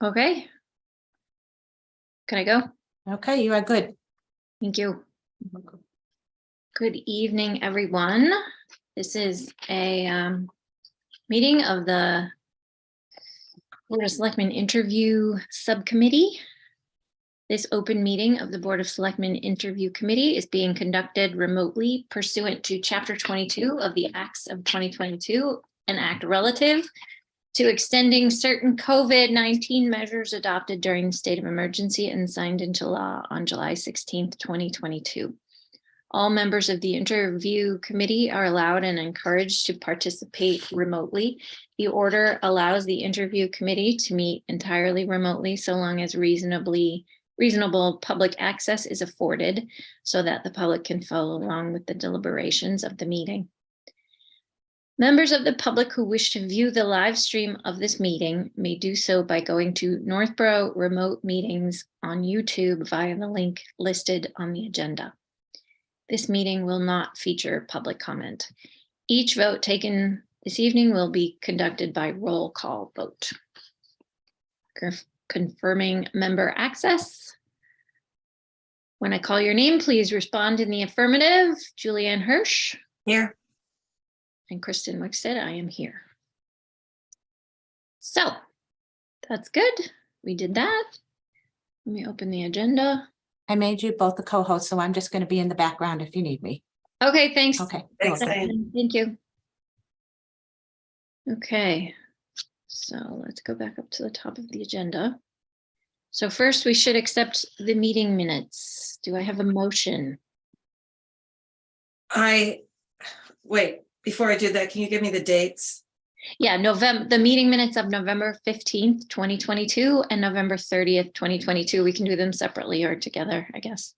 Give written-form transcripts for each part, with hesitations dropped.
Okay. Can I go? Okay, you are good. Thank you. Good evening, everyone. This is a meeting of the Board of Selectmen Interview Subcommittee. This open meeting of the Board of Selectmen Interview Committee is being conducted remotely pursuant to Chapter 22 of the Acts of 2022, an act relative to extending certain COVID-19 measures adopted during the state of emergency and signed into law on July 16th, 2022. All members of the interview committee are allowed and encouraged to participate remotely. The order allows the interview committee to meet entirely remotely so long as reasonable public access is afforded so that the public can follow along with the deliberations of the meeting. Members of the public who wish to view the live stream of this meeting may do so by going to Northborough Remote Meetings on YouTube via the link listed on the agenda. This meeting will not feature public comment. Each vote taken this evening will be conducted by roll call vote. Confirming member access. When I call your name, please respond in the affirmative. Julianne Hirsch. Here. And Kristen Wickstead, I am here. So that's good. We did that. Let me open the agenda. I made you both the co-hosts, so I'm just going to be in the background if you need me. Okay, thanks. Okay. Thanks, Thank you. Okay, so let's go back up to the top of the agenda. So first we should accept the meeting minutes. Do I have a motion? Wait, before I do that, can you give me the dates? Yeah, the meeting minutes of November 15th, 2022 and November 30th, 2022. We can do them separately or together, I guess.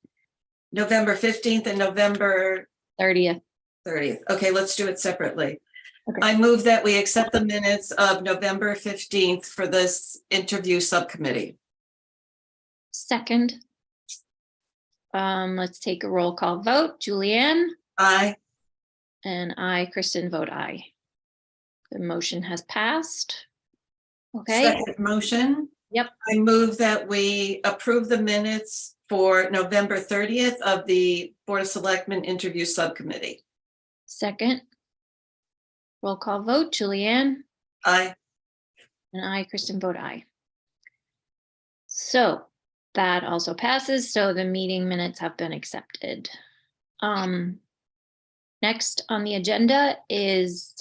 November 15th and November 30th. 30th. Okay, let's do it separately. Okay. I move that we accept the minutes of November 15th for this interview subcommittee. Second. Let's take a roll call vote. Julianne? Aye. And I, Kristen, vote aye. The motion has passed. Okay. Second motion. Yep. I move that we approve the minutes for November 30th of the Board of Selectmen interview subcommittee. Second. Roll call vote. Julianne? Aye. And I, Kristen, vote aye. So that also passes. So the meeting minutes have been accepted. Next on the agenda is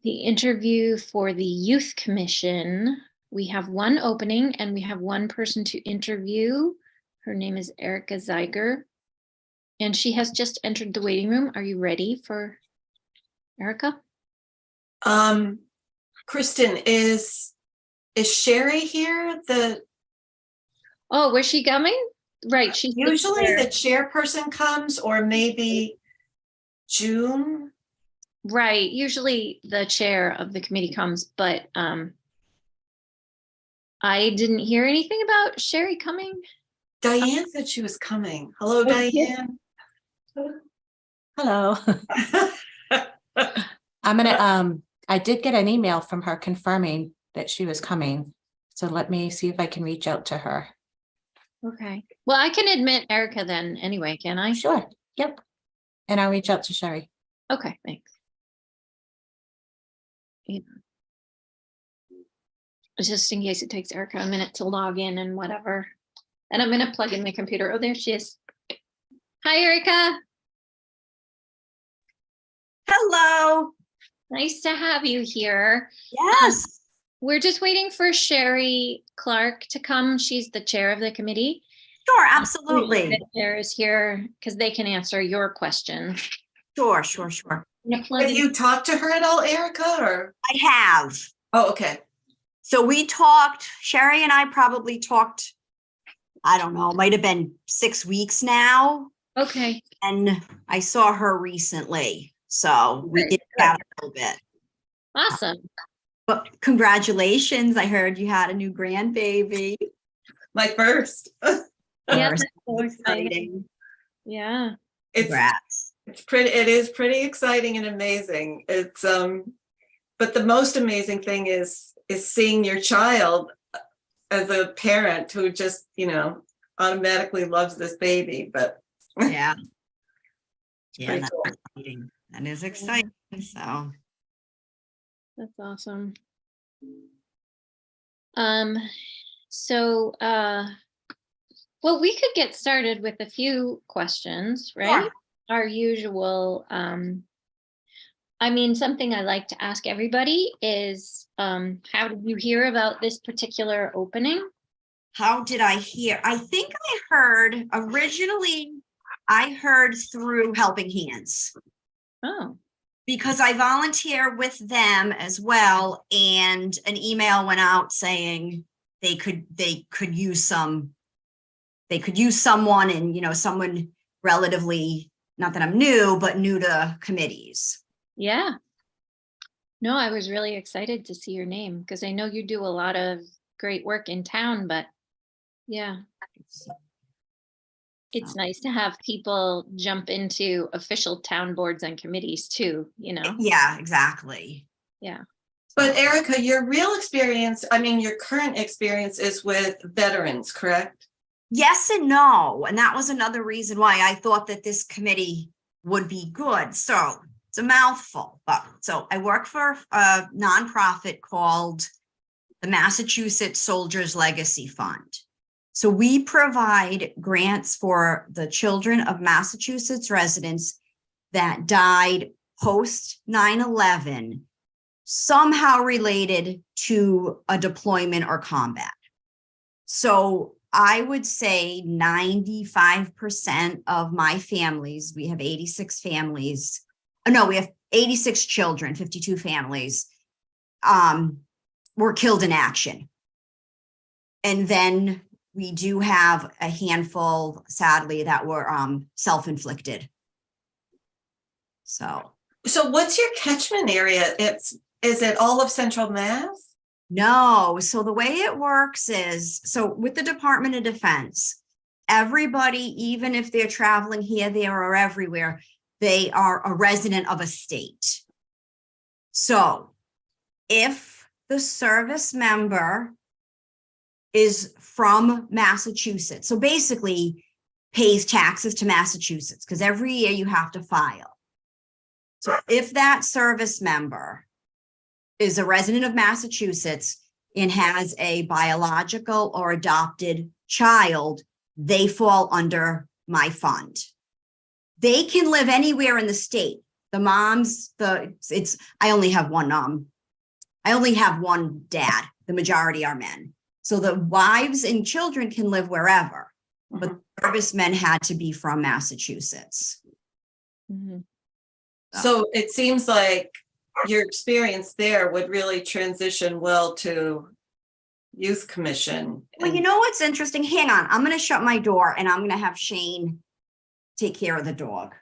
the interview for the Youth Commission. We have one opening and we have one person to interview. Her name is Erica Zeiger. And she has just entered the waiting room. Are you ready for Erica? Kristen, is Sherry here? Oh, where's she coming? Right, she's Usually the chairperson comes, or maybe June. Right, usually the chair of the committee comes, but I didn't hear anything about Sherry coming. Diane said she was coming. Hello, Diane. Hello. I did get an email from her confirming that she was coming. So let me see if I can reach out to her. Okay, well, I can admit Erica then anyway, can I? Sure. Yep. And I'll reach out to Sherry. Okay, thanks. Yeah. Just in case it takes Erica a minute to log in and whatever. And I'm gonna plug in my computer. Oh, there she is. Hi, Erica. Hello. Nice to have you here. Yes. We're just waiting for Sherry Clark to come. She's the chair of the committee. Sure, absolutely. The chair is here because they can answer your question. Sure. Have you talked to her at all, Erica? Or I have. oh, okay. So we talked, Sherry and I probably talked, I don't know, it might have been 6 weeks now. Okay. And I saw her recently. So we did chat a little bit. Awesome. But congratulations. I heard you had a new grandbaby. My first. Yeah, First. that's so exciting. Exciting. Yeah. It's Congrats. It is pretty exciting and amazing. It's, but the most amazing thing is seeing your child as a parent who just, automatically loves this baby, but Yeah. Yeah, pretty that's cool. exciting. That is exciting, so. That's awesome. So, well, we could get started with a few questions, right? Sure. Our usual, I mean, something I like to ask everybody is, how did you hear about this particular opening? How did I hear? I think I heard originally, I heard through Helping Hands Oh, because I volunteer with them as well. And an email went out saying they could use someone and, someone relatively, not that I'm new, but new to committees. yeah. No, I was really excited to see your name because I know you do a lot of great work in town, but yeah, it's nice to have people jump into official town boards and committees too, Yeah, exactly. Yeah. But Erica, your real experience, your current experience is with veterans, correct? Yes and no. And that was another reason why I thought that this committee would be good. So it's a mouthful, but so I work for a nonprofit called the Massachusetts Soldiers Legacy Fund. So we provide grants for the children of Massachusetts residents that died post 9/11, somehow related to a deployment or combat. So I would say 95% of my families, we have 86 families. No, we have 86 children, 52 families, were killed in action. And then we do have a handful, sadly, that were self-inflicted. So what's your catchment area? Is it all of Central Mass? no. So the way it works is, so with the Department of Defense, everybody, even if they're traveling here, there, or everywhere, they are a resident of a state. So if the service member is from Massachusetts, so basically pays taxes to Massachusetts, because every year you have to file. So if that service member is a resident of Massachusetts and has a biological or adopted child, they fall under my fund. They can live anywhere in the state. The moms, I only have one dad. The majority are men. So the wives and children can live wherever, but the servicemen had to be from Massachusetts. Mhm. So it seems like your experience there would really transition well to youth commission. Well, you know what's interesting? Hang on. I'm going to shut my door and I'm going to have Shane take care of the dog.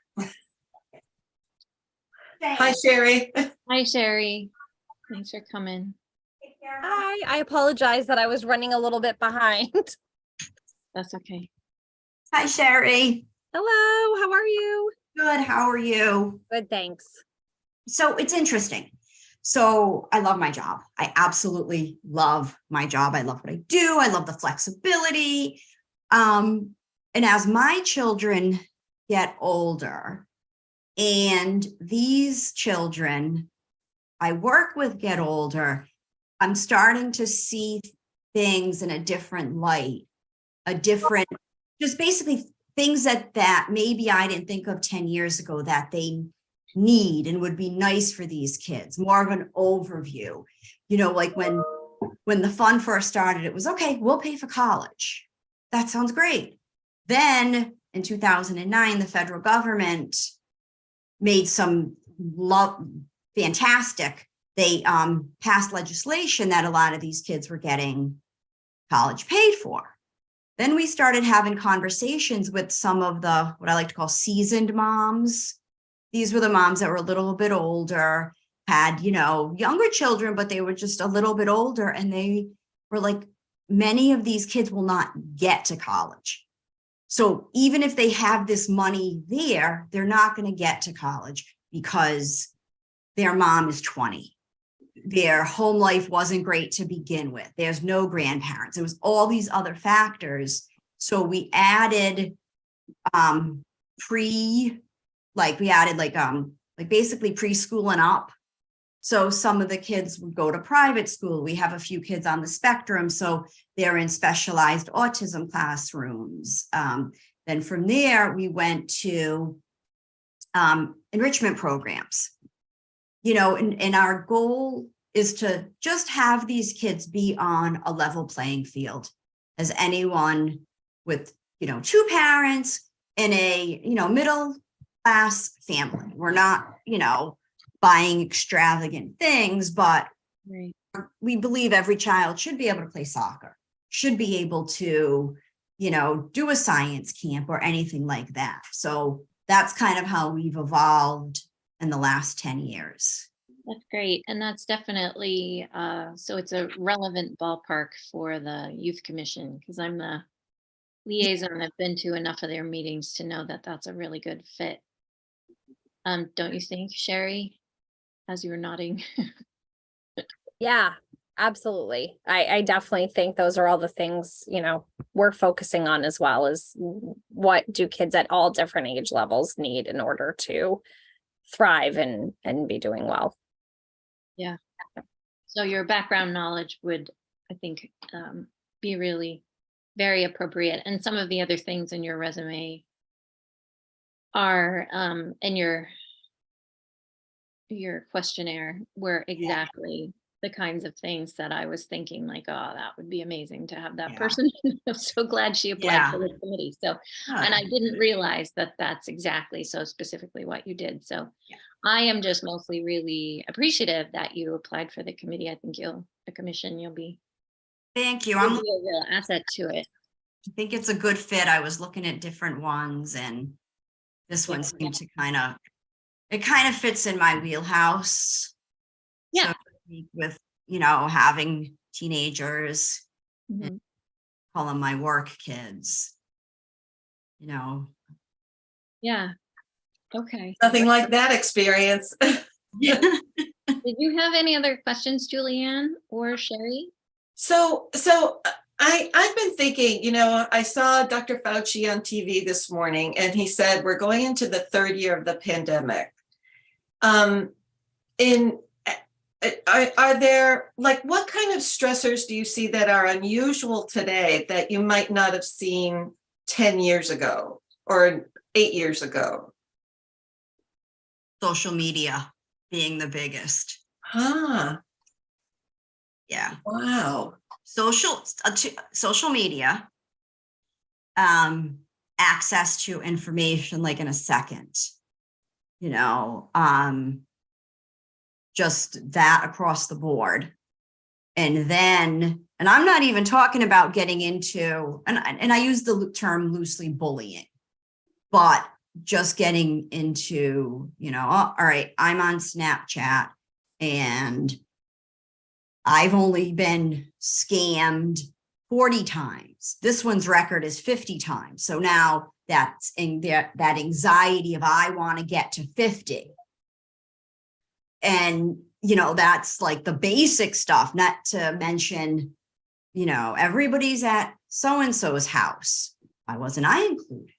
Hi, Sherry. Hi, Sherry. Thanks for coming. Hi, I apologize that I was running a little bit behind. That's okay. Hi, Sherry. Hello, how are you? Good. How are you? Good, thanks. So it's interesting. So I love my job. I absolutely love my job. I love what I do. I love the flexibility. And as my children get older, and these children I work with get older, I'm starting to see things in a different light, just basically things that maybe I didn't think of 10 years ago that they need and would be nice for these kids. More of an overview, like when the fund first started, it was okay, we'll pay for college. That sounds great. Then in 2009, the federal government made some fantastic. They passed legislation that a lot of these kids were getting college paid for. Then we started having conversations with some of the, what I like to call seasoned moms. These were the moms that were a little bit older, had, younger children, but they were just a little bit older. And they were like, many of these kids will not get to college. So even if they have this money there, they're not going to get to college because their mom is 20. Their home life wasn't great to begin with. There's no grandparents. It was all these other factors. So we added basically preschool and up. So some of the kids would go to private school. We have a few kids on the spectrum, so they're in specialized autism classrooms. Then from there, we went to enrichment programs. And our goal is to just have these kids be on a level playing field as anyone with, two parents in a, middle class family. We're not, buying extravagant things, but Right. we believe every child should be able to play soccer, should be able to, do a science camp or anything like that. So that's kind of how we've evolved in the last 10 years. That's great. And that's definitely, so it's a relevant ballpark for the Youth Commission, because I'm the liaison. I've been to enough of their meetings to know that that's a really good fit. Don't you think, Sherry, as you were nodding? Yeah, absolutely. I definitely think those are all the things, we're focusing on, as well as what do kids at all different age levels need in order to thrive and be doing well. Yeah. So your background knowledge would, I think, be really very appropriate. And some of the other things in your resume are, in your questionnaire were exactly the kinds of things that I was thinking, like, oh, that would be amazing to have that Yeah. person. I'm so glad she applied for the committee. So, and I didn't realize that that's exactly so specifically what you did. So Yeah. I am just mostly really appreciative that you applied for the committee. I think the commission, you'll be Thank you. a real asset to it. I think it's a good fit. I was looking at different ones, and this one seemed to kind of fits in my wheelhouse. Yeah. So with, having teenagers, Mhm. call them my work kids, Yeah. Okay. Nothing like that experience. Did you have any other questions, Julianne or Sherry? So I've been thinking, I saw Dr. Fauci on TV this morning, and he said we're going into the third year of the pandemic. Are there, what kind of stressors do you see that are unusual today that you might not have seen 10 years ago or 8 years ago? Social media being the biggest. Huh. Yeah. Wow. Social media, access to information like in a second, just that across the board. And I'm not even talking about getting into, and I use the term loosely, bullying, but just getting into, all right, I'm on Snapchat and I've only been scammed 40 times. This one's record is 50 times. So now that's in that anxiety of I want to get to 50. And, that's like the basic stuff, not to mention, everybody's at so-and-so's house. Why wasn't I included?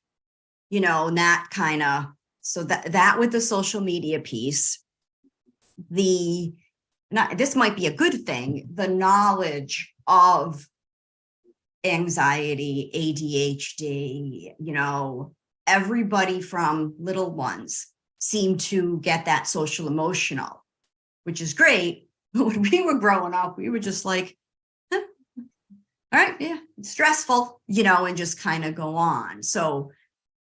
And that kind of, so that with the social media piece, this might be a good thing, the knowledge of anxiety, ADHD, everybody from little ones seem to get that social emotional, which is great. But when we were growing up, we were just like, all right, yeah, it's stressful, and just kind of go on. So,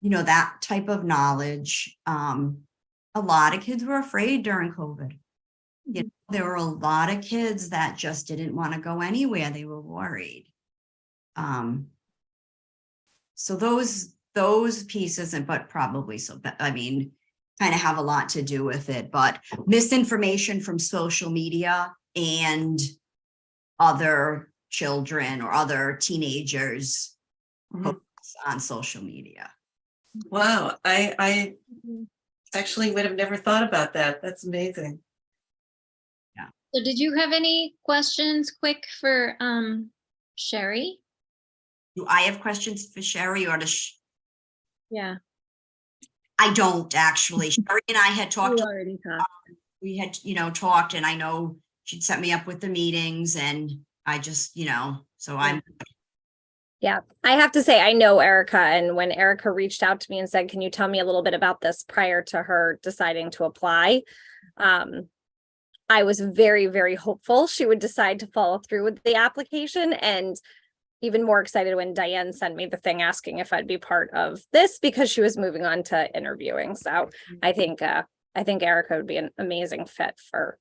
that type of knowledge, a lot of kids were afraid during COVID. There were a lot of kids that just didn't want to go anywhere. They were worried. So those pieces, but probably kind of have a lot to do with it, but misinformation from social media and other children or other teenagers on social media. Wow, I actually would have never thought about that. That's amazing. So did you have any questions quick for Sherry? Do I have questions for Sherry or Yeah. I don't actually. Sherry and I had talked, You already talked. we had, talked, and I know she'd set me up with the meetings, and I just, so I'm, Yeah, I have to say, I know Erica, and when Erica reached out to me and said, can you tell me a little bit about this prior to her deciding to apply? I was very, very hopeful she would decide to follow through with the application, and even more excited when Diane sent me the thing asking if I'd be part of this because she was moving on to interviewing. So I think Erica would be an amazing fit for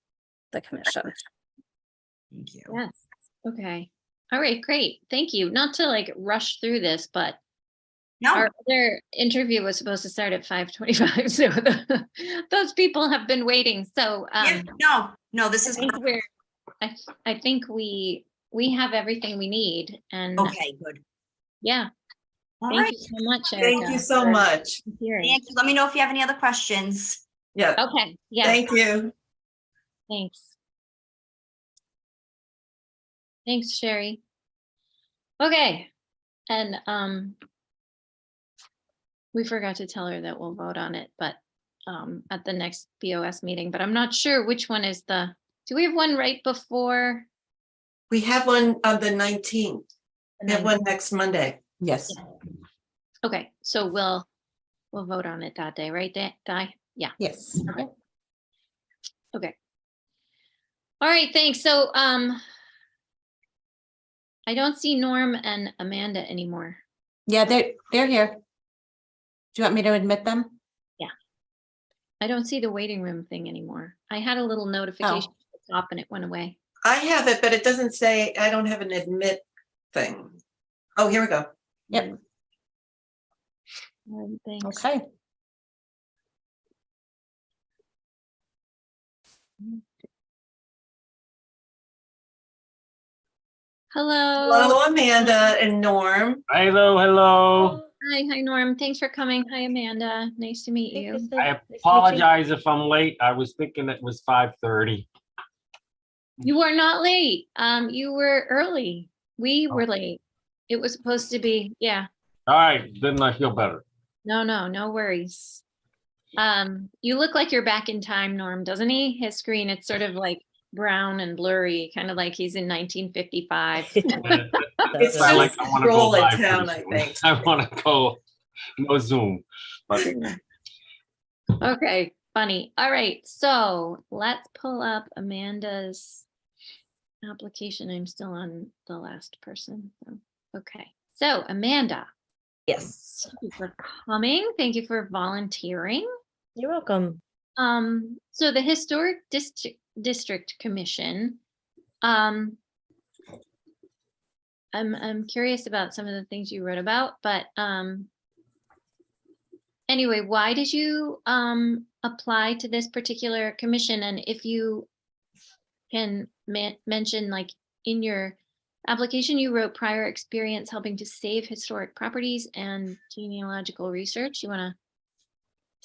the commission. thank you. Yes. Okay. All right, great. Thank you. Not to like rush through this, but No, our other interview was supposed to start at 5:25. So those people have been waiting. So yeah, no, this I is, think I think we have everything we need. And okay, good. yeah, All thank right, you so much, Thank Erica, you so for much. hearing. thank you. Let me know if you have any other questions. Yeah, Okay, yeah, thank you. thanks. Thanks, Sherry. Okay, and we forgot to tell her that we'll vote on it, but at the next BOS meeting, but I'm not sure which one is do we have one right before? We have one on the 19th. the We have 9th? one next Monday. Yes. Okay, so we'll vote on it that day, right, Di? Yeah, Yes. okay. All right, thanks. So I don't see Norm and Amanda anymore. Yeah, they're here. Do you want me to admit them? I don't see the waiting room thing anymore. I had a little notification at the top and it went away. I have it, but it doesn't say, I don't have an admit thing. Oh, here we go. Yep. All right, thanks. Okay. Hello. Hello, Amanda and Norm. Hello, hello. Hi, Norm. Thanks for coming. Hi, Amanda. Nice to meet you. I apologize if I'm late. I was thinking it was 5:30. You were not late. You were early. We Oh. were late. It was supposed to be, yeah. All right, then I feel better. No worries. You look like you're back in time, Norm, doesn't he? His screen, it's sort of like brown and blurry, kind of like he's in 1955. It's I just I wanna go roll in live town, pretty I soon. think. I want to go, no Zoom, but Okay, funny. All right, so let's pull up Amanda's application. I'm still on the last person. Okay, so Amanda, Yes, thank you for coming. Thank you for volunteering. you're welcome. So the Historic District Commission, I'm curious about some of the things you wrote about, but anyway, why did you apply to this particular commission? And if you can mention, like, in your application, you wrote prior experience helping to save historic properties and genealogical research. You want to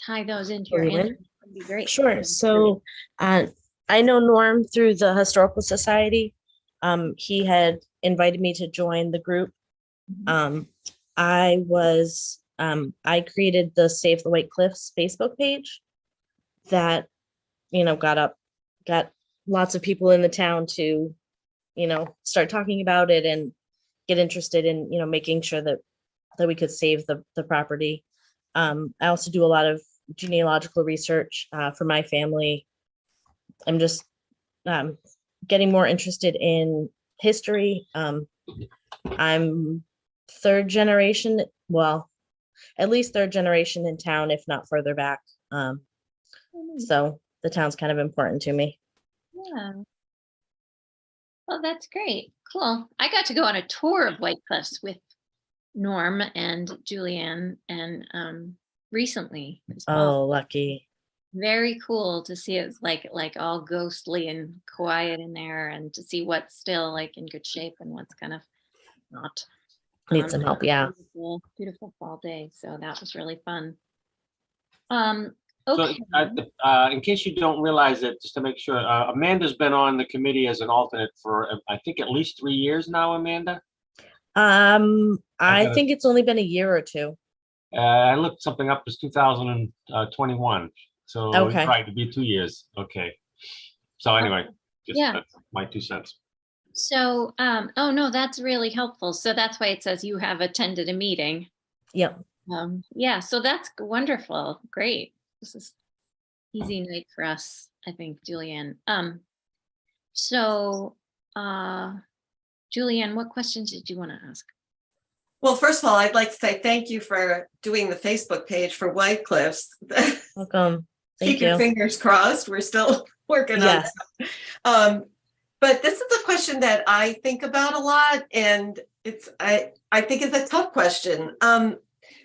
tie those into your Leland? answer? That'd be great. Sure. So I know Norm through the Historical Society. He had invited me to join the group. I created the Save the White Cliffs Facebook page that, got lots of people in the town to, start talking about it and get interested in, making sure that we could save the property. I also do a lot of genealogical research for my family. I'm just getting more interested in history. I'm third generation, well, at least third generation in town, if not further back. So the town's kind of important to me. Yeah. Well, that's great. Cool. I got to go on a tour of White Cliffs with Norm and Julianne and recently as well. Oh, lucky. Very cool to see it's like all ghostly and quiet in there, and to see what's still like in good shape and what's kind of not. Need some help, yeah. Beautiful, beautiful fall day, so that was really fun. So, Okay, in case you don't realize it, just to make sure, Amanda's been on the committee as an alternate for, I think, at least 3 years now, Amanda. I gotta- think it's only been a year or two. I looked something up as 2021, so Okay. right, it'd be 2 years. Okay. So anyway, just Yeah. that's my 2 cents. so, oh no, that's really helpful. So that's why it says you have attended a meeting. Yep. Yeah, so that's wonderful. Great. This is easy night for us, I think, Julianne. So, Julianne, what questions did you want to ask? Well, first of all, I'd like to say thank you for doing the Facebook page for White Cliffs. Welcome. Keep Thank your you. fingers crossed. We're still working on Yes. that. But this is a question that I think about a lot, and I think it's a tough question.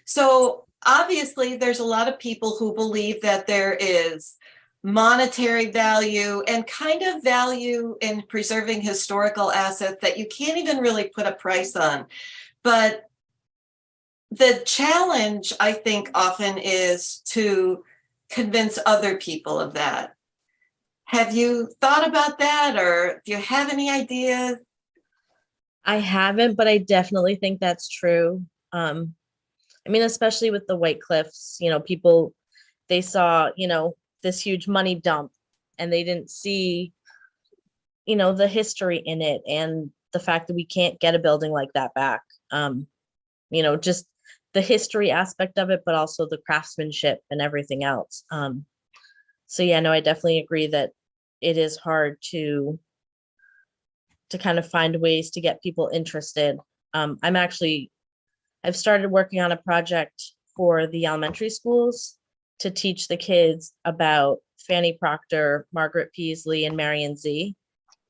So obviously, there's a lot of people who believe that there is monetary value and kind of value in preserving historical assets that you can't even really put a price on. But the challenge, I think, often is to convince other people of that. Have you thought about that, or do you have any ideas? I haven't, but I definitely think that's true. I mean, especially with the White Cliffs, people, they saw, this huge money dump and they didn't see, the history in it and the fact that we can't get a building like that back. Just the history aspect of it, but also the craftsmanship and everything else. So yeah, no, I definitely agree that it is hard to kind of find ways to get people interested. I've started working on a project for the elementary schools to teach the kids about Fanny Proctor, Margaret Peasley, and Marion Z,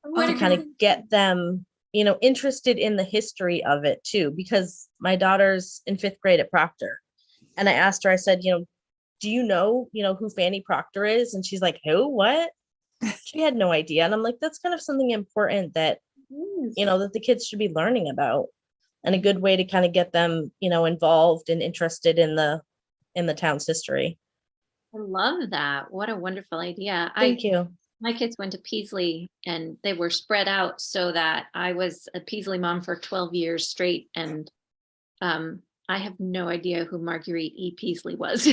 to kind of get them, interested in the history of it too, because my daughter's in 5th grade at Proctor. And I asked her, I said, do you know who Fanny Proctor is? And she's like, who, what? She had no idea. And I'm like, that's kind of something important that, that the kids should be learning about, and a good way to kind of get them, involved and interested in the town's history. I love that. What a wonderful idea. Thank you. My kids went to Peasley and they were spread out so that I was a Peasley mom for 12 years straight. And I have no idea who Marguerite E. Peasley was.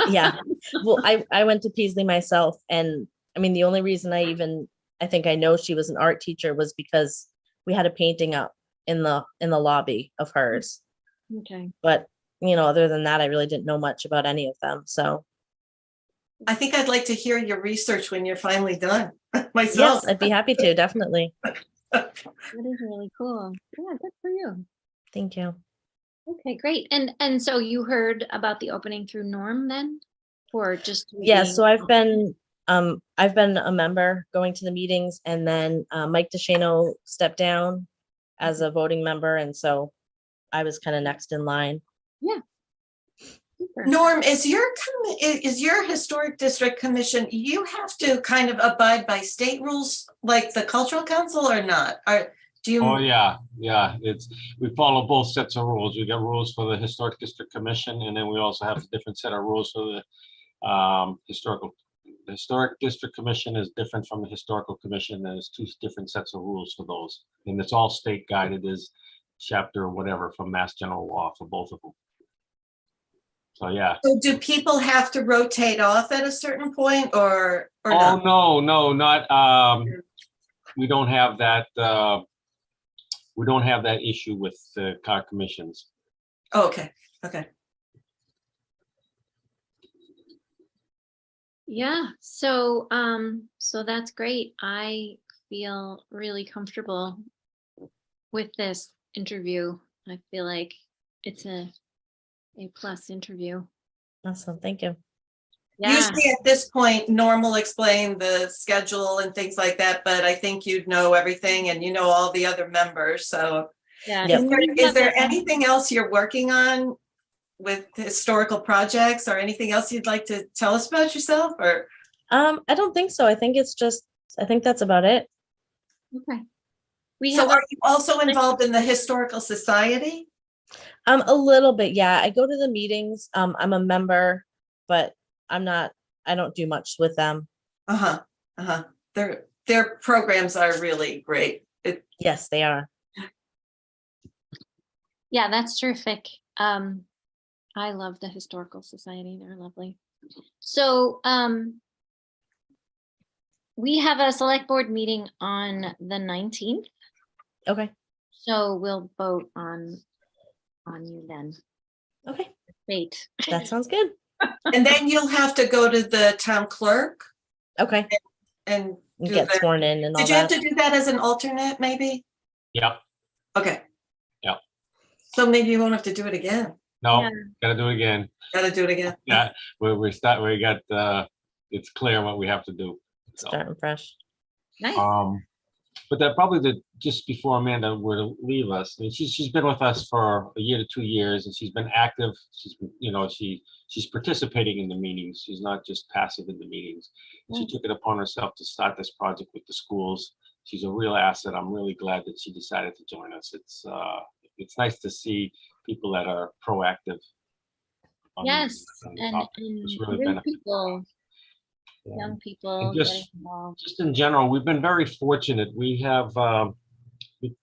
Yeah. Well, I went to Peasley myself. And I mean, the only reason I think I know she was an art teacher was because we had a painting up in the lobby of hers. Okay. But, other than that, I really didn't know much about any of them. So I think I'd like to hear your research when you're finally done myself. yes, I'd be happy to, definitely. That is really cool. Yeah, good for you. Thank you. Okay, great. And so you heard about the opening through Norm then? Or just Yeah, being- so I've been a member going to the meetings, and then Mike DeShano stepped down as a voting member, and so I was kind of next in line. Yeah. Super. Norm, is your historic district commission, you have to kind of abide by state rules like the cultural council or not? Oh, yeah, we follow both sets of rules. We got rules for the Historic District Commission, and then we also have a different set of rules for the the Historic District Commission is different from the Historical Commission. There's 2 different sets of rules for those. And it's all state guided, is chapter whatever from Mass General Law for both of them. So, yeah. So do people have to rotate off at a certain point or Oh, not? no, not, we don't have that, issue with the car commissions. Oh, okay. Yeah, so so that's great. I feel really comfortable with this interview. I feel like it's a plus interview. Awesome, thank you. Yeah, Usually at this point, Norm will explain the schedule and things like that, but I think you'd know everything and all the other members. So yeah. Yep. and is there anything else you're working on with historical projects or anything else you'd like to tell us about yourself? Or I don't think so. I think that's about it. Okay. We so have are you also involved in the Historical Society? A little bit, yeah. I go to the meetings. I'm a member, but I don't do much with them. Uh-huh, uh-huh. Their programs are really great. Yes, they are. Yeah, that's terrific. I love the Historical Society. They're lovely. So, we have a select board meeting on the 19th, Okay, so we'll vote on you then. okay. Wait. That sounds good. And then you'll have to go to the town clerk Okay. and And do get that. sworn in and all Did you have that. to do that as an alternate, maybe? Yep, Okay. Yep. So maybe you won't have to do it again. no, Yeah. gotta do it again. Gotta do it again. Yeah, it's clear what we have to do. So, Starting fresh. Nice. but that probably just before Amanda were to leave us, I mean, she's been with us for a year to 2 years, and she's been active. She's been, she's participating in the meetings. She's not just passive in the meetings. She took it upon herself to start this project with the schools. She's a real asset. I'm really glad that she decided to join us. It's nice to see people that are proactive. on the- Yes, on the and topic. It's really new beneficial. people, Yeah. young people just- getting involved. Just in general, we've been very fortunate. We have,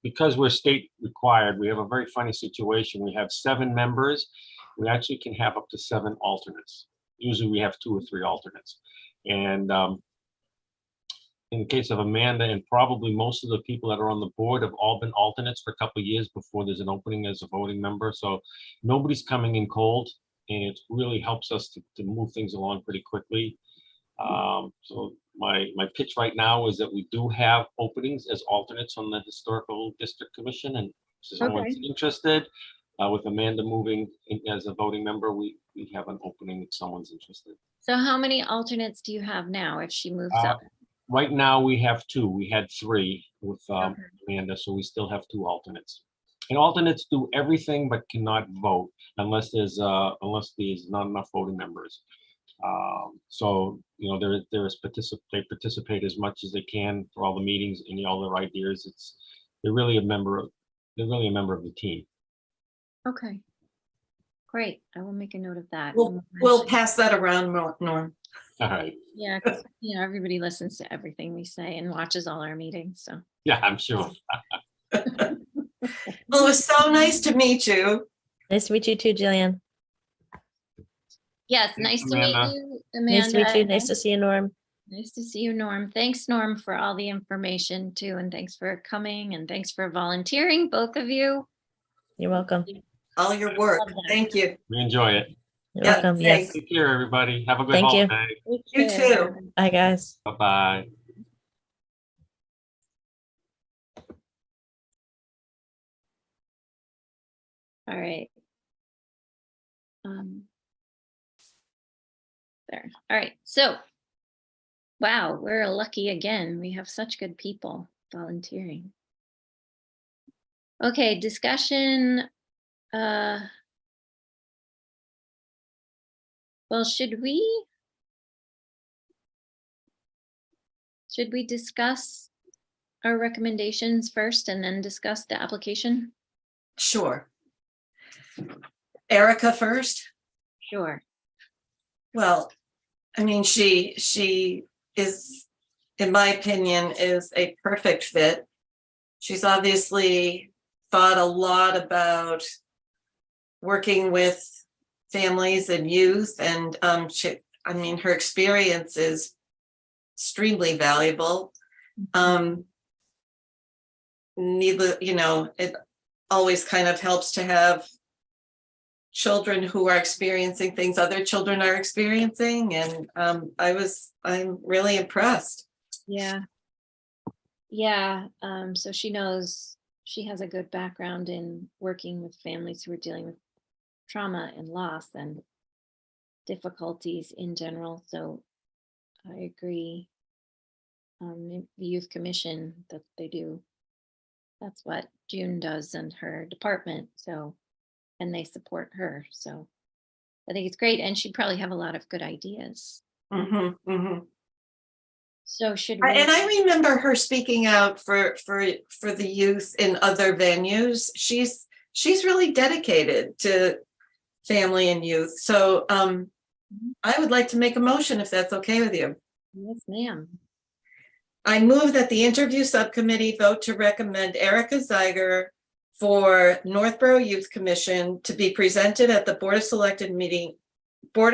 because we're state required, we have a very funny situation. We have 7 members. We actually can have up to 7 alternates. Usually we have 2 or 3 alternates. And in the case of Amanda, and probably most of the people that are on the board have all been alternates for a couple of years before there's an opening as a voting member. So nobody's coming in cold, and it really helps us to move things along pretty quickly. So my pitch right now is that we do have openings as alternates on the Historical District Commission, and if someone's interested, with Amanda moving in as a voting member, we have an opening if someone's interested. So how many alternates do you have now if she moves up? Right now, we have 2. We had 3 with Okay. Amanda, so we still have 2 alternates. And alternates do everything but cannot vote unless there's not enough voting members. So they participate as much as they can for all the meetings and all their ideas. They're really a member of the team. Okay. Great. I will make a note of that. We'll pass that around, Norm. All right. Yeah, 'cause, everybody listens to everything we say and watches all our meetings, so. Yeah, I'm sure. Well, it was so nice to meet you. Nice to meet you too, Jillian. Yes, nice to meet Amanda. you, Amanda. Nice to meet you. Nice to see you, Norm. Nice to see you, Norm. Thanks, Norm, for all the information too, and thanks for coming, and thanks for volunteering, both of you. You're welcome. All your work. Love that. Thank you. We enjoy it. You're Yeah, welcome. thanks. Yes. Take care, everybody. Have a good Thank you. holiday. You too. Bye, guys. Bye-bye. All right. There. All right. So, wow, we're lucky again. We have such good people volunteering. Okay, discussion. Well, should we discuss our recommendations first and then discuss the application? Sure. Erica first. Sure. Well, I mean, she is, in my opinion, is a perfect fit. She's obviously thought a lot about working with families and youth, and her experience is extremely valuable. It always kind of helps to have children who are experiencing things other children are experiencing, and I'm really impressed. Yeah. So she has a good background in working with families who are dealing with trauma and loss and difficulties in general. So I agree. The Youth Commission that they do, that's what June does in her department. So, and they support her. So I think it's great. And she'd probably have a lot of good ideas. Mm-hmm, mm-hmm. So should we? And I remember her speaking out for the youth in other venues. She's she's really dedicated to family and youth. So I would like to make a motion if that's okay with you. Yes, ma'am. I move that the interview subcommittee vote to recommend Erica Zeiger for Northborough Youth Commission to be presented at the Board of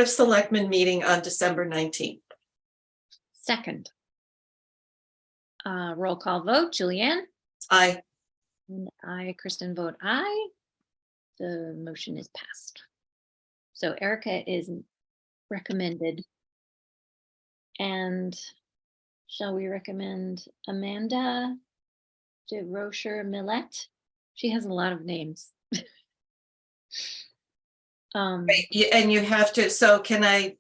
Selectmen meeting on December 19th. Second. Roll call vote, Julianne? Aye. And I, Kristen, vote aye. The motion is passed. So Erica is recommended. And shall we recommend Amanda de Rocher Millet? She has a lot of names. And you have to, so can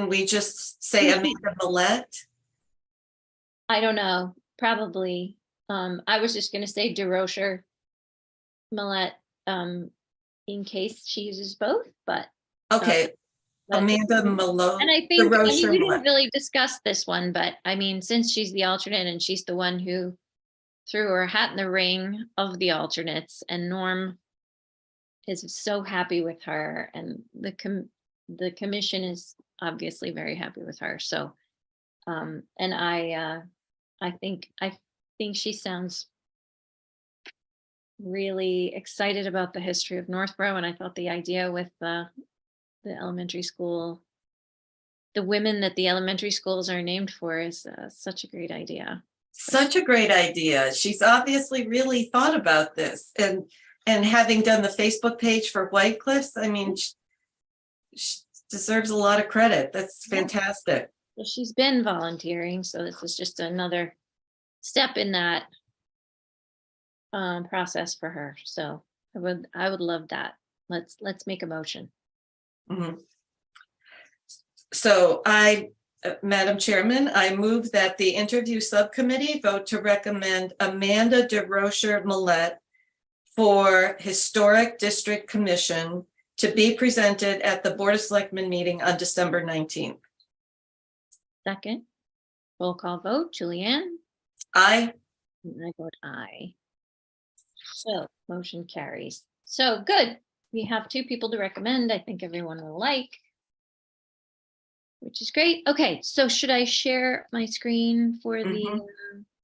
we just say Amanda Millette? I don't know, probably. I was just gonna say de Rocher Millet, in case she uses both, but. Okay, Amanda Malone. And I think, we DeRocher didn't Millette. really discuss this one, but I mean, since she's the alternate and she's the one who threw her hat in the ring of the alternates, and Norm is so happy with her, and the commission is obviously very happy with her. So, and I think she sounds really excited about the history of Northborough, and I thought the idea with the elementary school, the women that the elementary schools are named for, is such a great idea. Such a great idea. She's obviously really thought about this, and having done the Facebook page for White Cliffs, I mean, she deserves a lot of credit. That's fantastic. So she's been volunteering, so this is just another step in that process for her. So I would love that. Let's make a motion. Mhm. So Madam Chairman, I move that the interview subcommittee vote to recommend Amanda de Rocher Millet for Historic District Commission to be presented at the Board of Selectmen meeting on December 19th. Second, roll call vote, Julianne? Aye. And I vote aye. So motion carries. So good. We have 2 people to recommend. I think everyone will like, which is great. Okay, so should I share my screen for the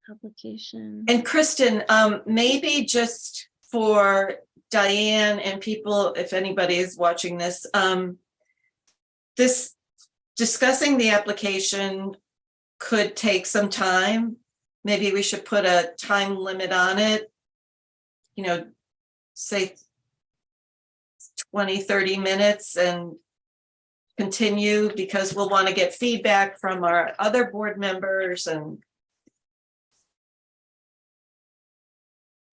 application? And Kristen, maybe just for Diane and people, if anybody is watching this, this discussing the application could take some time. Maybe we should put a time limit on it. You know, say 20, 30 minutes and continue, because we'll want to get feedback from our other board members. And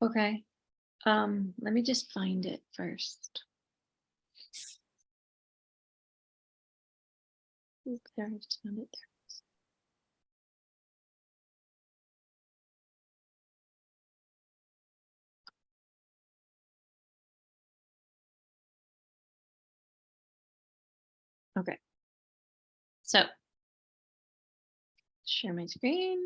Okay. Let me just find it first. Oop, there, I just found it there. Okay. So share my screen.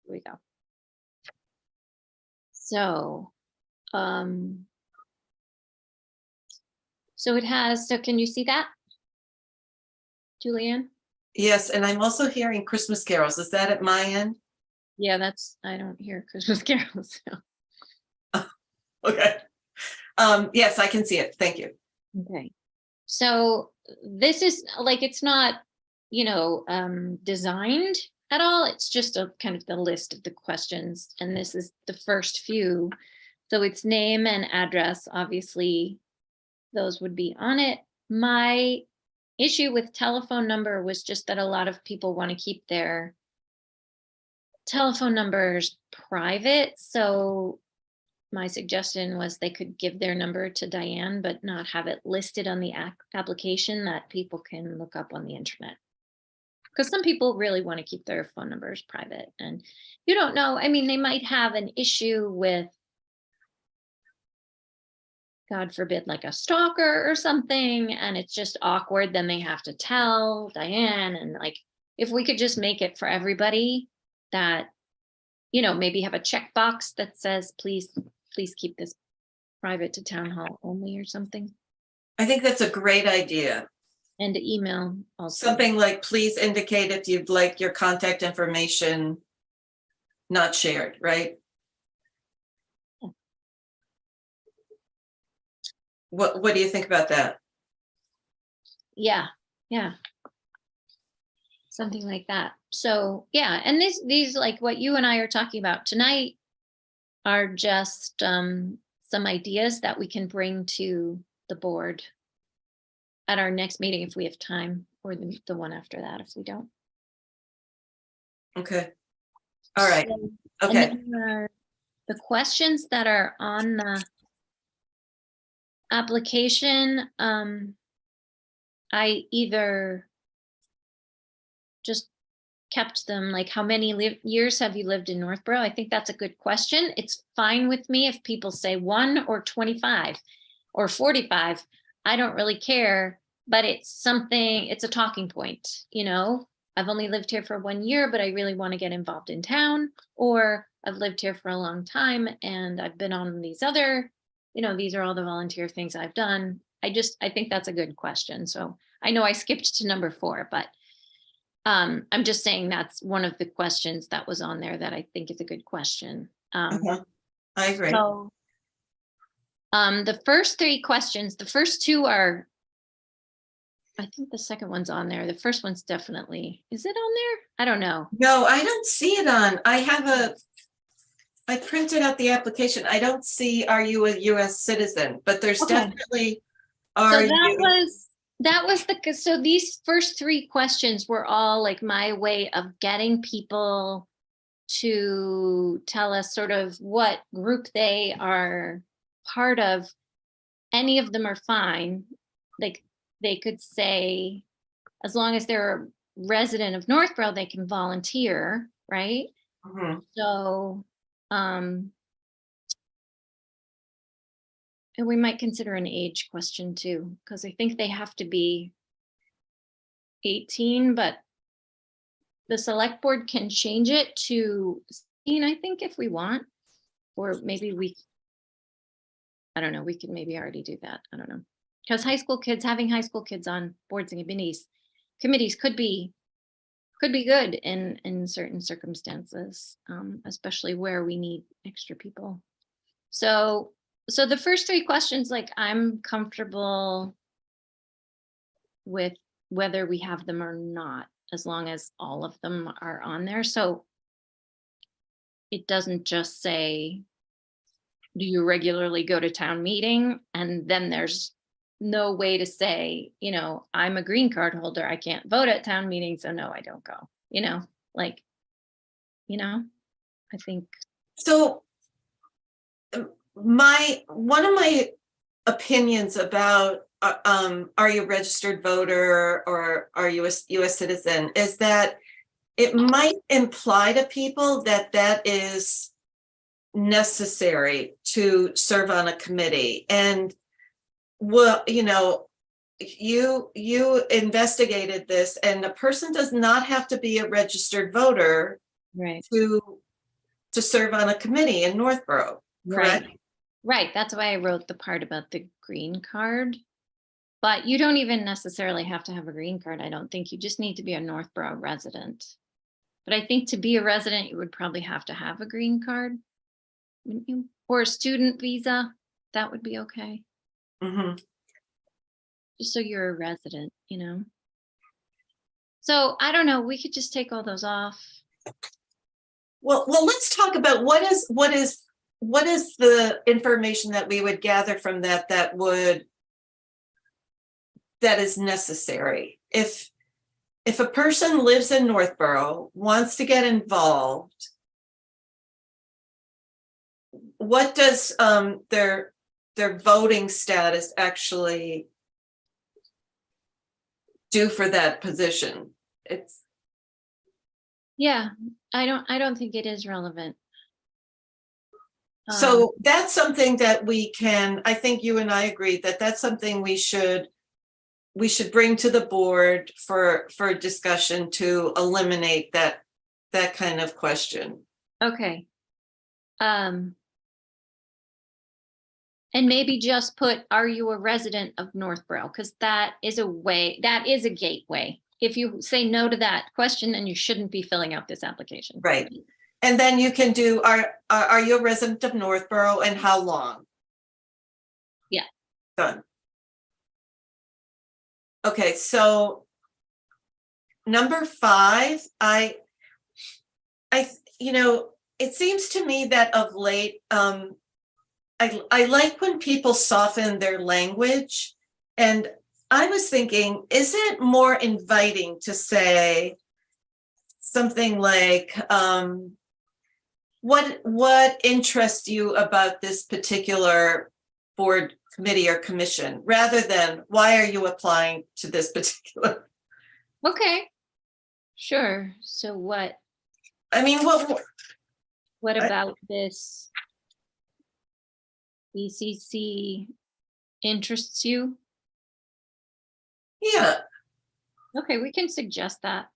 Here we go. So, so it has, so can you see that, Julianne? yes, and I'm also hearing Christmas carols. Is that at my end? Yeah, I don't hear Christmas carols. So. Okay. Yes, I can see it. Thank you. Okay. So this is like, it's not, designed at all. It's just a kind of the list of the questions. And this is the first few. So it's name and address, obviously, those would be on it. My issue with telephone number was just that a lot of people want to keep their telephone numbers private. So my suggestion was they could give their number to Diane, but not have it listed on the application that people can look up on the internet. Because some people really want to keep their phone numbers private, and you don't know. I mean, they might have an issue with, God forbid, like a stalker or something, and it's just awkward. Then they have to tell Diane, and like, if we could just make it for everybody that, you know, maybe have a checkbox that says, please keep this private to town hall only or something. I think that's a great idea. And to email also. Something like, please indicate if you'd like your contact information not shared, right? What do you think about that? Yeah. Something like that. So, yeah, and these like what you and I are talking about tonight are just some ideas that we can bring to the board at our next meeting if we have time, or the one after that if we don't. Okay. All right. So, Okay. and then the questions that are on the application, I either just kept them like, how many years have you lived in Northborough? I think that's a good question. It's fine with me if people say 1 or 25 or 45. I don't really care, but it's a talking point, you know? I've only lived here for 1 year, but I really want to get involved in town, or I've lived here for a long time and I've been on these other, you know, these are all the volunteer things I've done. I think that's a good question. So I know I skipped to number 4, but I'm just saying that's one of the questions that was on there that I think is a good question. I agree. So the first 3 questions, the first 2 are, I think the second one's on there. The first one's definitely, is it on there? I don't know. No, I don't see it on. I printed out the application. I don't see, are you a US citizen? But there's Okay. definitely, So are that was so these first 3 questions were all like my way of getting people to tell us sort of what group they are part of. Any of them are fine. Like they could say, as long as they're a resident of Northborough, they can volunteer, right? Mhm. So, and we might consider an age question too, because I think they have to be 18, but the select board can change it to 16, I think, if we want, or maybe I don't know, we could maybe already do that. I don't know. Because having high school kids on boards and committees could be good in certain circumstances, especially where we need extra people. So the first 3 questions, like I'm comfortable with whether we have them or not, as long as all of them are on there. So it doesn't just say, do you regularly go to town meeting? And then there's no way to say, you know, I'm a green card holder, I can't vote at town meetings, so no, I don't go, you know, like, you know, I think. So one of my opinions about are you a registered voter or are you a US citizen is that it might imply to people that that is necessary to serve on a committee. And well, you know, you investigated this, and a person does not have to be a registered voter Right. to serve on a committee in Northborough, correct? Right. That's why I wrote the part about the green card. But you don't even necessarily have to have a green card. I don't think. You just need to be a Northborough resident. But I think to be a resident, you would probably have to have a green card, wouldn't you? Or a student visa. That would be okay. Mm-hmm. Just so you're a resident, you know. So I don't know. We could just take all those off. Well, let's talk about what is the information that we would gather from that is necessary. If a person lives in Northborough, wants to get involved, what does their voting status actually do for that position? It's Yeah, I don't think it is relevant. So that's something that we can, I think you and I agree that that's something we should we should bring to the board for discussion to eliminate that kind of question. Okay. And maybe just put, are you a resident of Northborough? Because that is a gateway. If you say no to that question, then you shouldn't be filling out this application. Right. And then you can do, are you a resident of Northborough and how long? Yeah. Done. Okay, so number 5, it seems to me that of late, I like when people soften their language, and I was thinking, is it more inviting to say something like, what interests you about this particular board, committee, or commission, rather than why are you applying to this particular? Okay. Sure. So what I mean, about this BCC interests you? yeah, Okay, we can suggest that.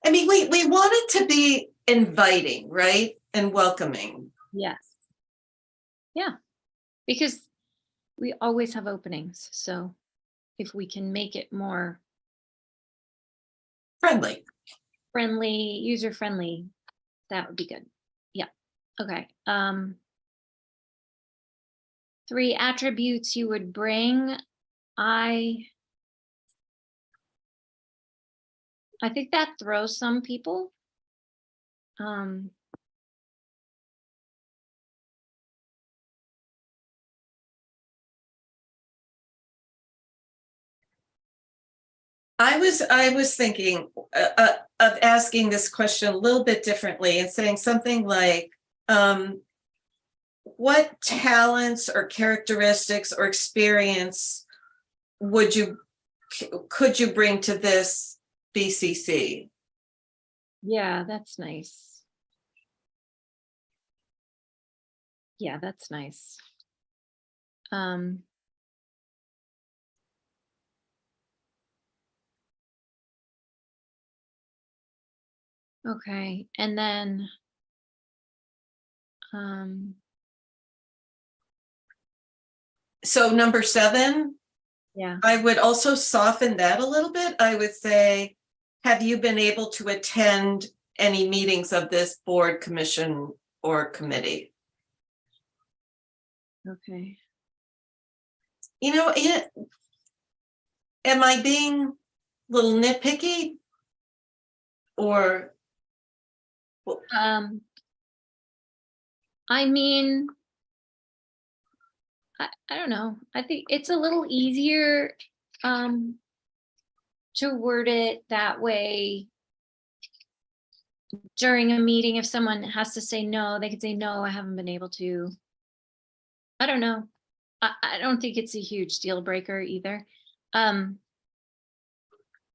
I mean, we want it to be inviting, right? And welcoming. Yes. Yeah, because we always have openings. So if we can make it more Friendly. friendly, user friendly, that would be good. Yeah. Okay. 3 attributes you would bring. I think that throws some people. I was thinking of asking this question a little bit differently and saying something like, what talents or characteristics or experience could you bring to this BCC? Yeah, that's nice. Yeah, that's nice. Okay, and then So number 7, yeah. I would also soften that a little bit. I would say, have you been able to attend any meetings of this board, commission, or committee? Okay. Am I being a little nitpicky? Or I mean, I don't know. I think it's a little easier to word it that way during a meeting. If someone has to say no, they could say, no, I haven't been able to. I don't know. I don't think it's a huge deal breaker either.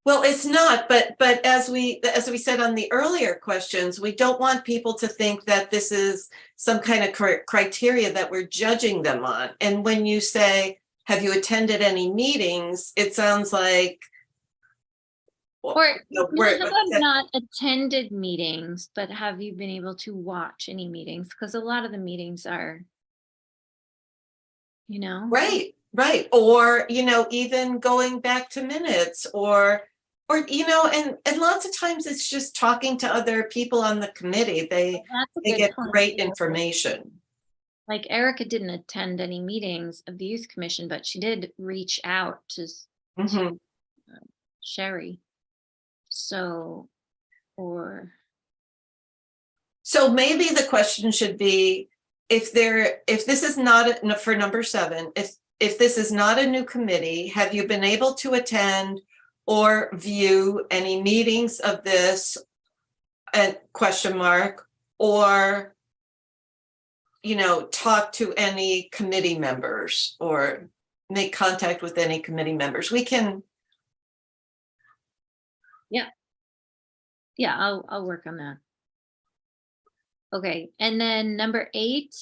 well, it's not, but as we said on the earlier questions, we don't want people to think that this is some kind of criteria that we're judging them on. And when you say, have you attended any meetings, it sounds like, Or how about not attended meetings, but have you been able to watch any meetings? Because a lot of the meetings are, right. Or, even going back to minutes or, and lots of times it's just talking to other people on the committee. They get great information. Like Erica didn't attend any meetings of the youth commission, but she did reach out to Sherry. So maybe the question should be, if this is not for number 7, if this is not a new committee, have you been able to attend or view any meetings of this and question mark, or talk to any committee members or make contact with any committee members? We can. Yeah, I'll work on that. Okay, and then number 8,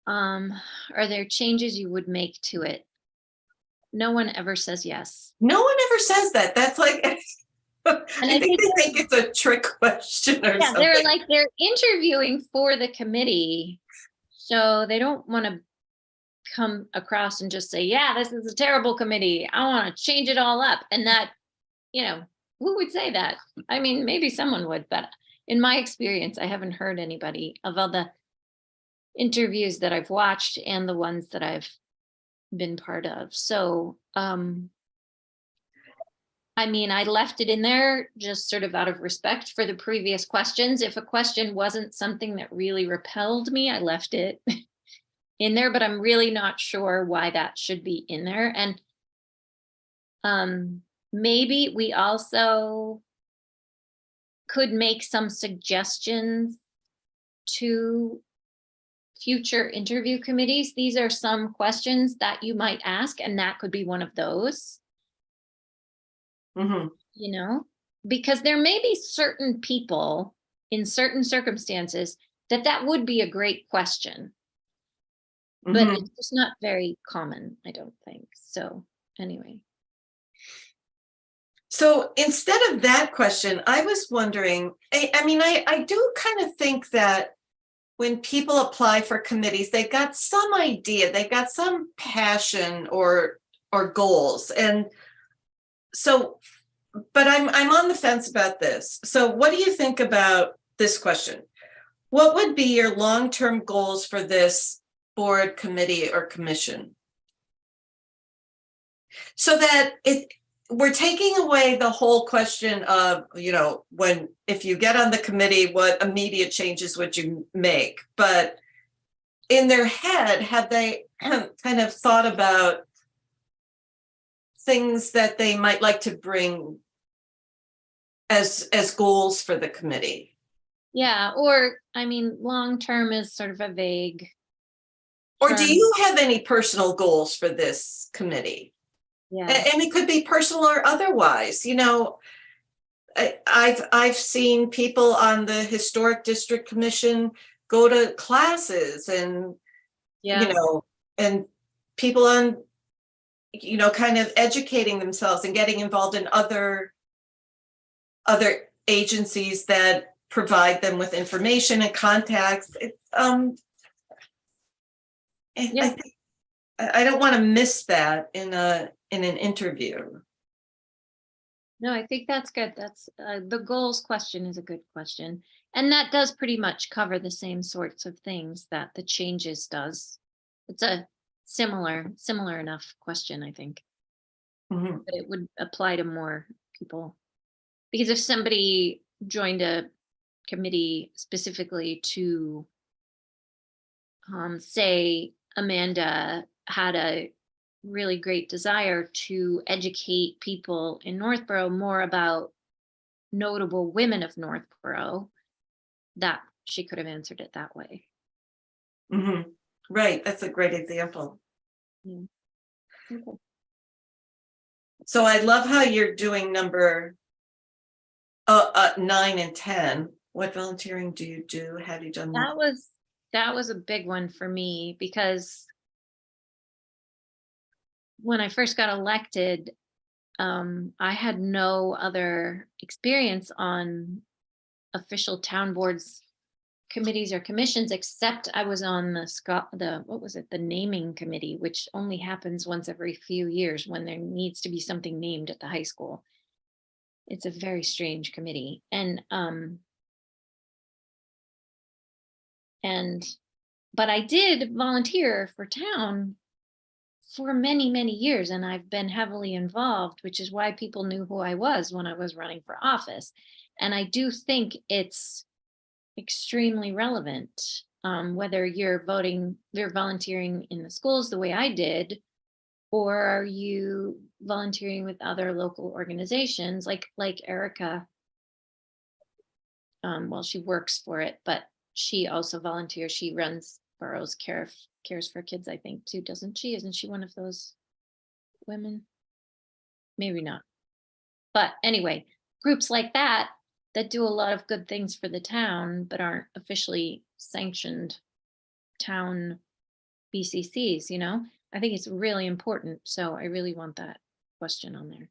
are there changes you would make to it? no one ever says yes. No one ever says that. That's like, I I think think they think it's a trick question or Yeah, they're something. like, they're interviewing for the committee. So they don't want to come across and just say, yeah, this is a terrible committee. I want to change it all up. And that, who would say that? I mean, maybe someone would, but in my experience, I haven't heard anybody of all the interviews that I've watched and the ones that I've been part of. So, I mean, I left it in there just sort of out of respect for the previous questions. If a question wasn't something that really repelled me, I left it in there, but I'm really not sure why that should be in there. And maybe we also could make some suggestions to future interview committees. These are some questions that you might ask, and that could be one of those. Mhm. Because there may be certain people in certain circumstances that would be a great question, but Mhm. it's just not very common, I don't think. So anyway. So instead of that question, I was wondering, I mean, I do kind of think that when people apply for committees, they got some idea, they got some passion or goals. And so, but I'm on the fence about this. So what do you think about this question? What would be your long-term goals for this board, committee, or commission? So that we're taking away the whole question of, if you get on the committee, what immediate changes would you make? But in their head, have they kind of thought about things that they might like to bring as goals for the committee? Yeah, or I mean, long-term is sort of a vague Or do term. you have any personal goals for this committee? Yeah, And it could be personal or otherwise. I've seen people on the Historic District Commission go to classes and, yeah, and people on, kind of educating themselves and getting involved in other agencies that provide them with information and contacts. Yeah. I think I don't want to miss that in an interview. No, I think that's good. That's the goals question is a good question. And that does pretty much cover the same sorts of things that the changes does. It's a similar enough question, I think. Mhm. But it would apply to more people. Because if somebody joined a committee specifically to say Amanda had a really great desire to educate people in Northborough more about notable women of Northborough, that she could have answered it that way. Mhm. Right, that's a great example. Yeah. Okay. So I love how you're doing number 9 and 10. What volunteering do you do? Have you done that? That was a big one for me, because when I first got elected, I had no other experience on official town boards, committees, or commissions, except I was on the naming committee, which only happens once every few years when there needs to be something named at the high school. It's a very strange committee. But I did volunteer for town for many, many years, and I've been heavily involved, which is why people knew who I was when I was running for office. And I do think it's extremely relevant, whether you're volunteering in the schools the way I did, or are you volunteering with other local organizations like Erica. Well, she works for it, but she also volunteers. She runs Borough's Cares for Kids, I think, too, doesn't she? Isn't she one of those women? Maybe not. But anyway, groups like that do a lot of good things for the town, but aren't officially sanctioned town BCCs, I think it's really important. So I really want that question on there.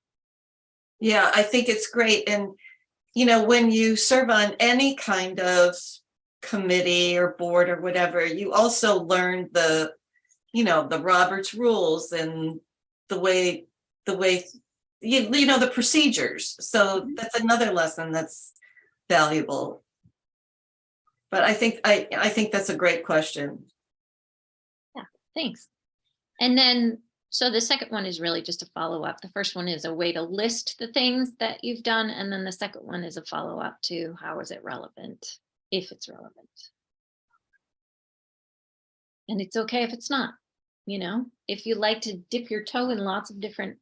Yeah, I think it's great. And, you know, when you serve on any kind of committee or board or whatever, you also learn the, you know, the Roberts rules and the way you know, the procedures. So that's another lesson that's valuable. But I think that's a great question. Thanks. And then, so the second one is really just a follow-up. The first one is a way to list the things that you've done. And then the second one is a follow-up to how is it relevant, if it's relevant. And it's okay if it's not, you know, if you like to dip your toe in lots of different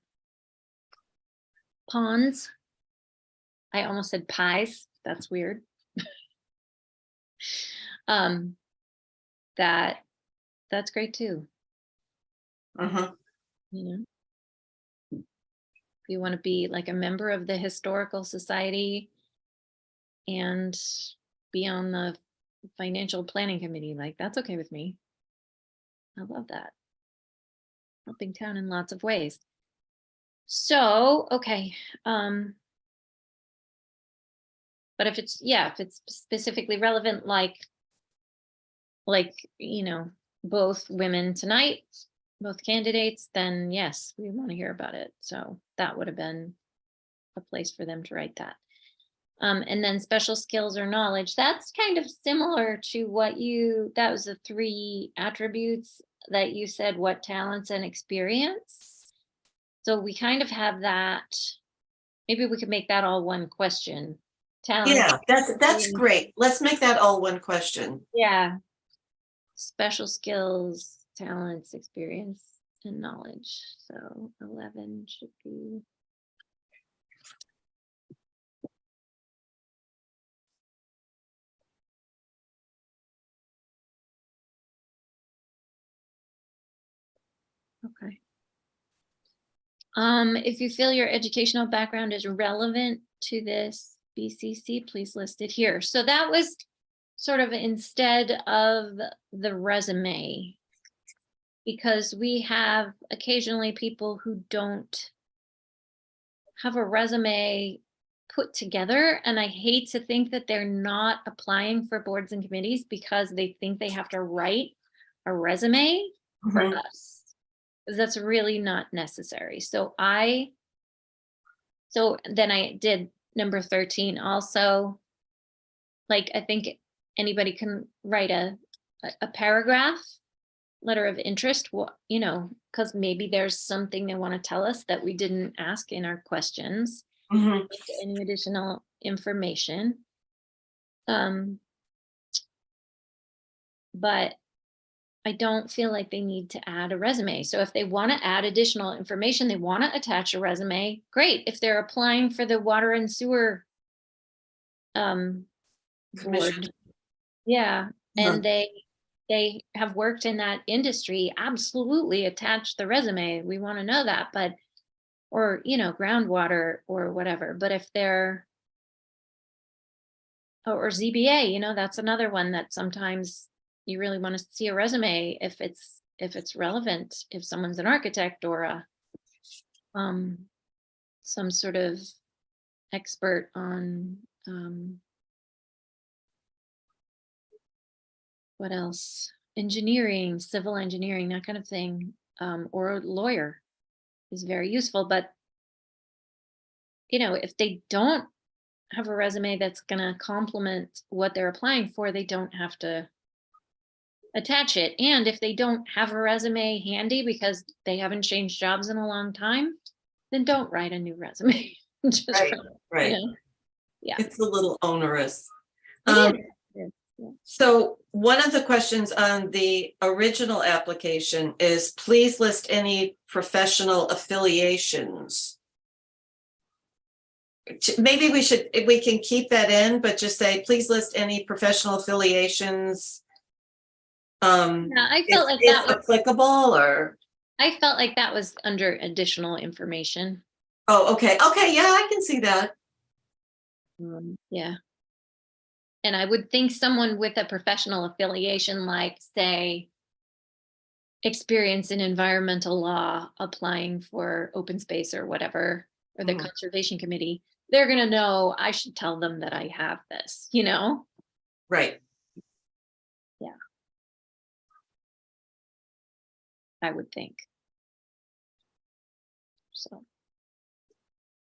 ponds. I almost said pies. That's weird. That's great too. Uh-huh. You know, if you want to be like a member of the historical society and be on the financial planning committee, like that's okay with me. I love that. Helping town in lots of ways. So, okay. But if it's, yeah, if it's specifically relevant, like, you know, both women tonight, both candidates, then yes, we want to hear about it. So that would have been a place for them to write that. And then special skills or knowledge, that's kind of similar to what that was the 3 attributes that you said, what talents and experience. So we kind of have that. Maybe we could make that all one question. Talent. Yeah, that's great. Let's make that all one question. Yeah. Special skills, talents, experience, and knowledge. So 11 should be. Okay. If you feel your educational background is relevant to this BCC, please list it here. So that was sort of instead of the resume, because we have occasionally people who don't have a resume put together. And I hate to think that they're not applying for boards and committees because they think they have to write a resume for Mhm. us. That's really not necessary. So then I did number 13 also. Like, I think anybody can write a paragraph, letter of interest, you know, because maybe there's something they want to tell us that we didn't ask in our questions. Mhm. Any additional information. But I don't feel like they need to add a resume. So if they want to add additional information, they want to attach a resume, great. If they're applying for the water and sewer board, yeah, and they have worked in that industry, absolutely attach the resume. We want to know that, but, or, you know, groundwater or whatever. But if they're, or ZBA, you know, that's another one that sometimes you really want to see a resume if it's relevant, if someone's an architect or a some sort of expert on what else, engineering, civil engineering, that kind of thing, or a lawyer is very useful. But you know, if they don't have a resume that's going to complement what they're applying for, they don't have to attach it. And if they don't have a resume handy because they haven't changed jobs in a long time, then don't write a new resume. Just Right, right. You know? Yeah. It's a little onerous. It is. Yeah. So one of the questions on the original application is please list any professional affiliations. Maybe we can keep that in, but just say, please list any professional affiliations. Yeah, I felt like if that was applicable, or. I felt like that was under additional information. Oh, okay. Okay. Yeah, I can see that. Yeah. And I would think someone with a professional affiliation, like say, experience in environmental law applying for open space or whatever, or the Mhm. conservation committee, they're gonna know I should tell them that I have this, you know? Right. I would think. So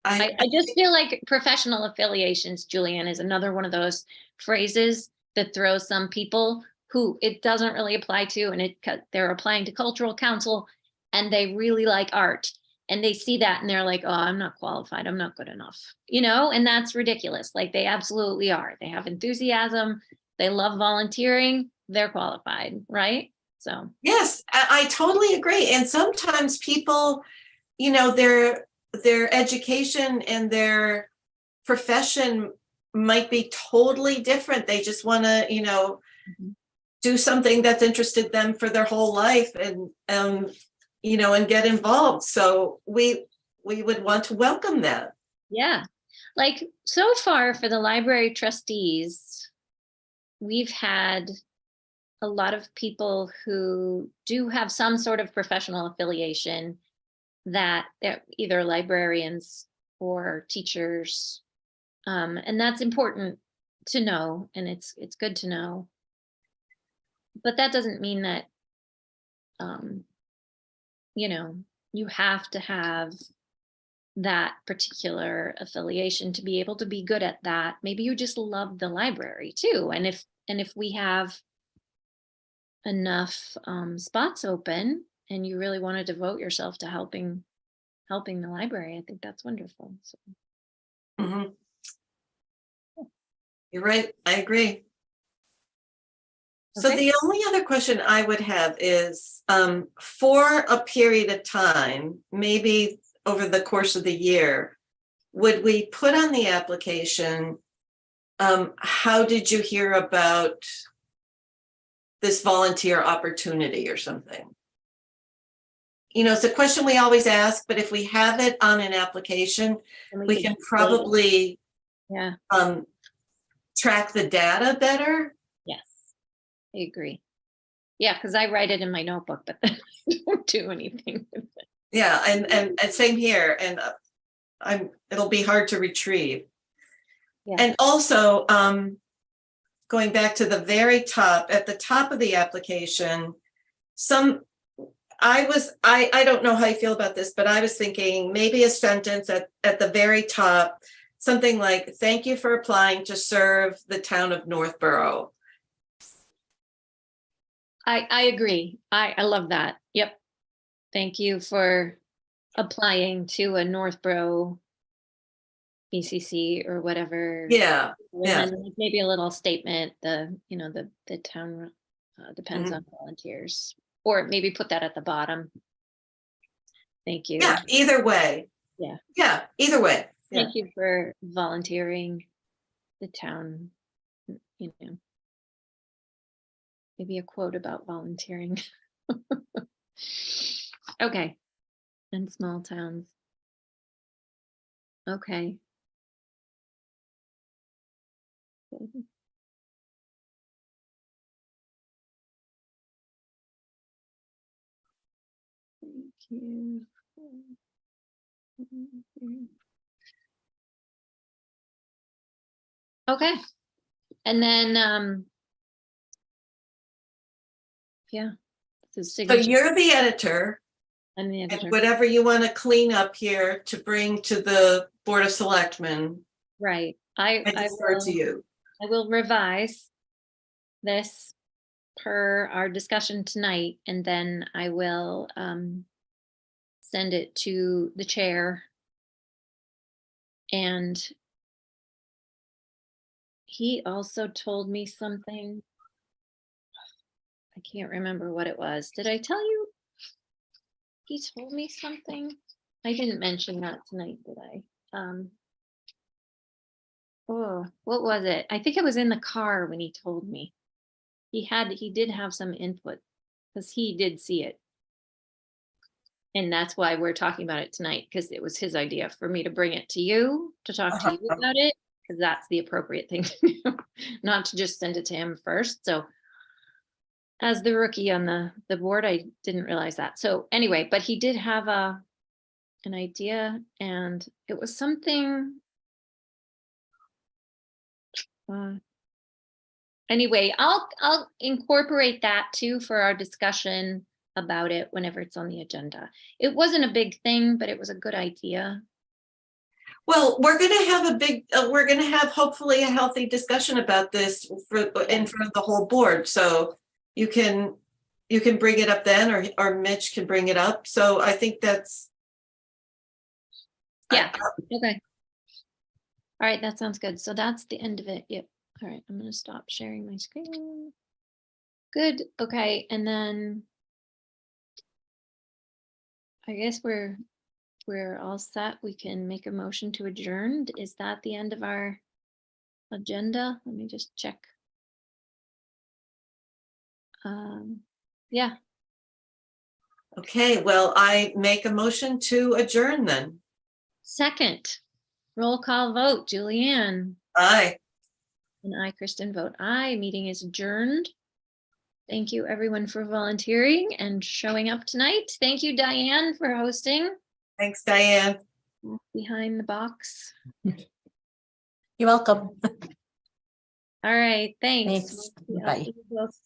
I, I just feel like professional affiliations, Julianne, is another one of those phrases that throws some people who it doesn't really apply to, and they're applying to cultural council and they really like art. And they see that and they're like, oh, I'm not qualified. I'm not good enough, you know, and that's ridiculous. Like they absolutely are. They have enthusiasm. They love volunteering. They're qualified, right? So. yes, I totally agree. And sometimes people, you know, their education and their profession might be totally different. They just want to, you know, Mhm. do something that's interested them for their whole life, and you know, and get involved. So we would want to welcome that. Yeah, like so far for the library trustees, we've had a lot of people who do have some sort of professional affiliation, that they're either librarians or teachers. And that's important to know, and it's good to know. But that doesn't mean that, you know, you have to have that particular affiliation to be able to be good at that. Maybe you just love the library too. And if we have enough spots open and you really want to devote yourself to helping the library, I think that's wonderful. So. Mhm. You're right. I agree. So Okay. the only other question I would have is, for a period of time, maybe over the course of the year, would we put on the application, how did you hear about this volunteer opportunity or something? You know, it's a question we always ask, but if we have it on an application, And we could can just say, probably yeah, track the data better. yes, I agree. Yeah, because I write it in my notebook, but then I don't do anything with it. Yeah, and same here, and it'll be hard to retrieve. Yeah. And also, going back to the very top, at the top of the application, I don't know how you feel about this, but I was thinking maybe a sentence at the very top, something like, thank you for applying to serve the town of Northborough. I agree. I love that. Yep. Thank you for applying to a Northborough BCC or whatever. Yeah, And yeah. then maybe a little statement, the town depends Mhm. on volunteers, or maybe put that at the bottom. Thank you. Yeah, either way. Yeah. Yeah, either way. Yeah. Thank you for volunteering the town, you know. Maybe a quote about volunteering. Okay. And small towns. Okay. Thank you. Okay. And then yeah. The So signature you're the editor, and the and editor. whatever you want to clean up here to bring to the Board of Selectmen, Right. I defer to you. I will revise this per our discussion tonight, and then I will send it to the chair. And he also told me something. I can't remember what it was. Did I tell you? He told me something. I didn't mention that tonight, did I? Oh, what was it? I think it was in the car when he told me. He did have some input because he did see it. And that's why we're talking about it tonight, because it was his idea for me to bring it to you, to talk to you about it, because that's the appropriate thing to do, not to just send it to him first. So As the rookie on the board, I didn't realize that. So anyway, but he did have an idea, and it was something. Anyway, I'll incorporate that too for our discussion about it whenever it's on the agenda. It wasn't a big thing, but it was a good idea. Well, we're going to have hopefully a healthy discussion about this in front of the whole board. So you can bring it up then, or Mitch can bring it up. So I think that's. Yeah. Okay. All right. That sounds good. So that's the end of it. Yep. All right. I'm going to stop sharing my screen. Good. Okay. And then I guess we're all set. We can make a motion to adjourn. Is that the end of our agenda? Let me just check. Yeah. Okay, well, I make a motion to adjourn then. Second, roll call vote. Julianne. Aye. And I, Kristen, vote aye. Meeting is adjourned. Thank you everyone for volunteering and showing up tonight. Thank you, Diane, for hosting Thanks, Diane. behind the box. You're welcome. All right, thanks. Thanks. I'll Bye. see you both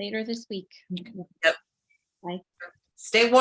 later this week. Stay warm.